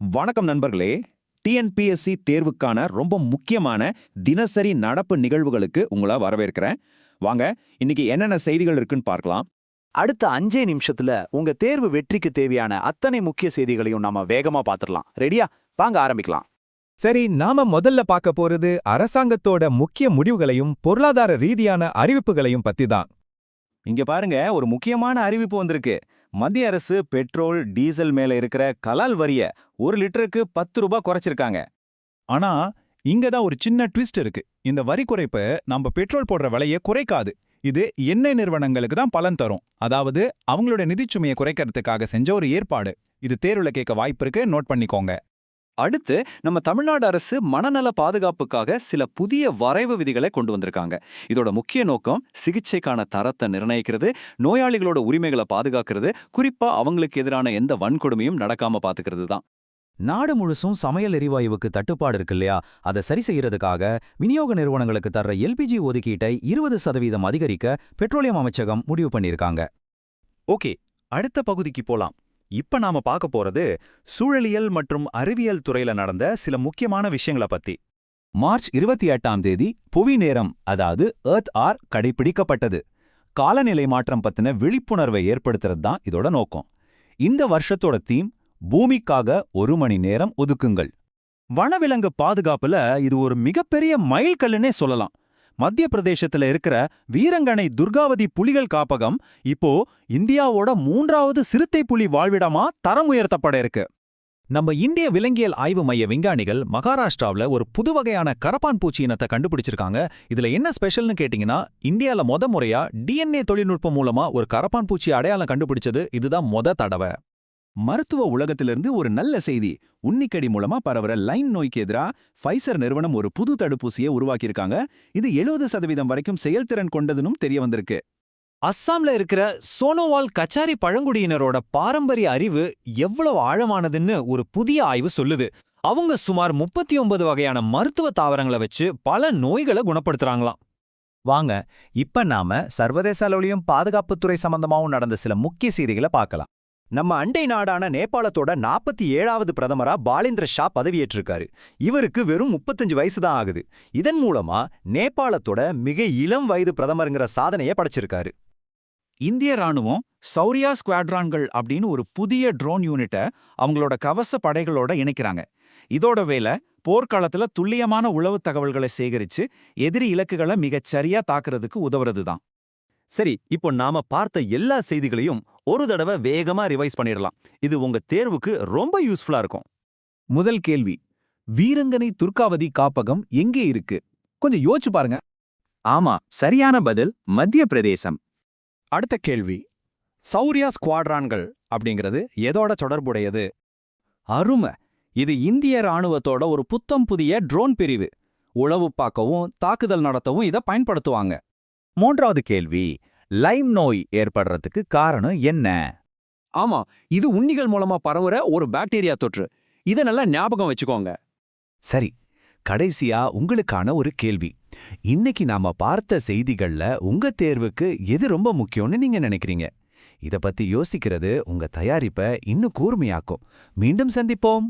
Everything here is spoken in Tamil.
வணக்கம் நண்பர்களே. டிஎன்பிஎஸ்சி தேர்வுக்கான ரொம்ப முக்கியமான தினசரி நடப்பு நிகழ்வுகளுக்கு உங்களை வரவேற்கிறேன். வாங்க, இன்னைக்கு என்னென்ன செய்திகள் இருக்குன்னு பார்க்கலாம். அடுத்த 5 நிமிஷத்துல உங்க தேர்வு வெற்றிக்கு தேவையான அத்தனை முக்கிய செய்திகளையும் நாம வேகமா பாத்துடலாம். ரெடியா? வாங்க ஆரம்பிக்கலாம். சரி, நாம முதல்ல பார்க்க போறது அரசாங்கத்தோட முக்கிய முடிவுகளையும் பொருளாதார ரீதியான அறிவிப்புகளையும் பத்தி தான். இங்க பாருங்க, ஒரு முக்கியமான அறிவிப்பு வந்திருக்கு. மத்திய அரசு பெட்ரோல், டீசல் மேல இருக்கிற கலால் வரிய 1 லிட்டருக்கு 10 ரூபாய் குறைச்சிருக்காங்க. ஆனா இங்க தான் ஒரு சின்ன ட்விஸ்ட் இருக்கு. இந்த வரி குறைப்பு நம்ம பெட்ரோல் போடுற விலையை குறைக்காது. இது எண்ணெய் நிறுவனங்களுக்கு தான் பலன் தரும். அதாவது அவங்களோட நிதிச்சுமையை குறைக்கிறதுக்காக செஞ்ச ஒரு ஏற்பாடு. இது தேர்வுல கேட்க வாய்ப்பு இருக்கு, நோட் பண்ணிக்கோங்க. அடுத்து நம்ம தமிழ்நாடு அரசு மனநல பாதுகாப்புக்காக சில புதிய வரைவு விதிகளை கொண்டு வந்திருக்காங்க. இதோட முக்கிய நோக்கம் சிகிச்சைக்கான தரத்தை நிர்ணயிக்கிறது, நோயாளிகளோட உரிமைகளை பாதுகாக்கிறது, குறிப்பா அவங்களுக்கு எதிரான எந்த வன்கொடுமையும் நடக்காம பாத்துக்கிறது தான். நாடு முழுசும் சமையல் எரிவாயுவுக்கு தட்டுப்பாடு இருக்கு இல்லையா? அதை சரி செய்யறதுக்காக விநியோக நிறுவனங்களுக்கு தர்ற எல்பிஜி ஒதுக்கீட்டை 20% அதிகரிக்க பெட்ரோலியம் அமைச்சகம் முடிவு பண்ணியிருக்காங்க. ஓகே, அடுத்த பகுதிக்கு போலாம். இப்ப நாம பார்க்க போறது சூழலியல் மற்றும் அறிவியல் துறையில நடந்த சில முக்கியமான விஷயங்களை பத்தி. மார்ச் 28ஆம் தேதி புவி நேரம், அதாவது எர்த் ஆர் கடைபிடிக்கப்பட்டது. காலநிலை மாற்றம் பத்தின விழிப்புணர்வை ஏற்படுத்துறது தான் இதோட நோக்கம். இந்த வருஷத்தோட தீம் பூமிக்காக 1 மணி நேரம் ஒதுக்குங்கள். வனவிலங்கு பாதுகாப்புல இது ஒரு மிகப்பெரிய மைல்கல்லுன்னே சொல்லலாம். மத்திய பிரதேசத்துல இருக்கிற வீரங்கனை துர்காவதி புலிகள் காப்பகம் இப்போ இந்தியாவோட 3வது சிறுத்தை புலி வாழ்விடமா தரம் உயர்த்தப்பட இருக்கு. நம்ம இந்திய விலங்கியல் ஆய்வு மைய விஞ்ஞானிகள் மகாராஷ்டிராவில் ஒரு புது வகையான கரப்பான் பூச்சி இனத்தை கண்டுபிடிச்சிருக்காங்க. இதுல என்ன ஸ்பெஷல்னு கேட்டிங்கன்னா, இந்தியால முறையா டிஎன்ஏ தொழில்நுட்பம் மூலமா ஒரு கரப்பான் பூச்சி அடையாளம் கண்டுபிடிச்சது இதுதான் தடவை. மருத்துவ உலகத்திலிருந்து ஒரு நல்ல செய்தி. உன்னிக்கடி மூலமா பரவற லைன் நோய்க்கு எதிரா ஃபைசர் நிறுவனம் ஒரு புது தடுப்பூசியை உருவாக்கியிருக்காங்க. இது 70% வரைக்கும் செயல்திறன் கொண்டதுன்னு தெரிய வந்திருக்கு. அஸ்ஸாம்ல இருக்கிற சோனோவால் கச்சாரி பழங்குடியினரோட பாரம்பரிய அறிவு எவ்வளவு ஆழமானதுன்னு ஒரு புதிய ஆய்வு சொல்லுது. அவங்க சுமார் 39 வகையான மருத்துவ தாவரங்களை வச்சு பல நோய்களை குணப்படுத்துறாங்களாம். வாங்க, இப்ப நாம சர்வதேச அளவிலும் பாதுகாப்புத்துறை சம்பந்தமாவும் நடந்த சில முக்கிய செய்திகளை பார்க்கலாம். நம்ம அண்டை நாடான நேபாளத்தோட 47வது பிரதமரா பாலேந்திர ஷா பதவியேற்றிருக்காரு. இவருக்கு வெறும் 35 வயசு தான் ஆகுது. இதன் மூலமா நேபாளத்தோட மிக இளம் வயது பிரதமருங்கிற சாதனையை படைச்சிருக்காரு. இந்திய ராணுவம் சௌரியா ஸ்குவாட்ரான்கள் அப்படின்னு ஒரு புதிய ட்ரோன் யூனிட்டை அவங்களோட கவச படைகளோட இணைக்கிறாங்க. இதோட வேலை போர்க்காலத்துல துல்லியமான உளவு தகவல்களை சேகரிச்சு எதிரி இலக்குகளை மிகச் சரியா தாக்குறதுக்கு உதவுறது தான். சரி, இப்போ நாம பார்த்த எல்லா செய்திகளையும் ஒரு தடவை வேகமா ரிவைஸ் பண்ணிடலாம். இது உங்க தேர்வுக்கு ரொம்ப யூஸ்ஃபுல்லா இருக்கும். முதல் கேள்வி, வீரங்கனை துர்காவதி காப்பகம் எங்கே இருக்கு? கொஞ்சம் யோசிச்சு பாருங்க. ஆமா, சரியான பதில் மத்திய பிரதேசம். அடுத்த கேள்வி, சௌரியா ஸ்குவாட்ரான்கள் அப்படிங்கிறது எதோட தொடர்புடையது? அருமை! இது இந்திய ராணுவத்தோட ஒரு புத்தம் புதிய ட்ரோன் பிரிவு. உளவு பார்க்கவும் தாக்குதல் நடத்தவும் இதை பயன்படுத்துவாங்க. மூன்றாவது கேள்வி, லைம் நோய் ஏற்படுறதுக்கு காரணம் என்ன? ஆமா, இது உண்ணிகள் மூலமா பரவுற ஒரு பாக்டீரியா தொற்று. இதை நல்லா ஞாபகம் வச்சுக்கோங்க. சரி, கடைசியா உங்களுக்கான ஒரு கேள்வி. இன்னைக்கு நாம பார்த்த செய்திகள்ல உங்க தேர்வுக்கு எது ரொம்ப முக்கியம்னு நீங்க நினைக்கிறீங்க? இத பத்தி யோசிக்கிறது உங்க தயாரிப்பை இன்னும் கூர்மையாக்கும். மீண்டும் சந்திப்போம்.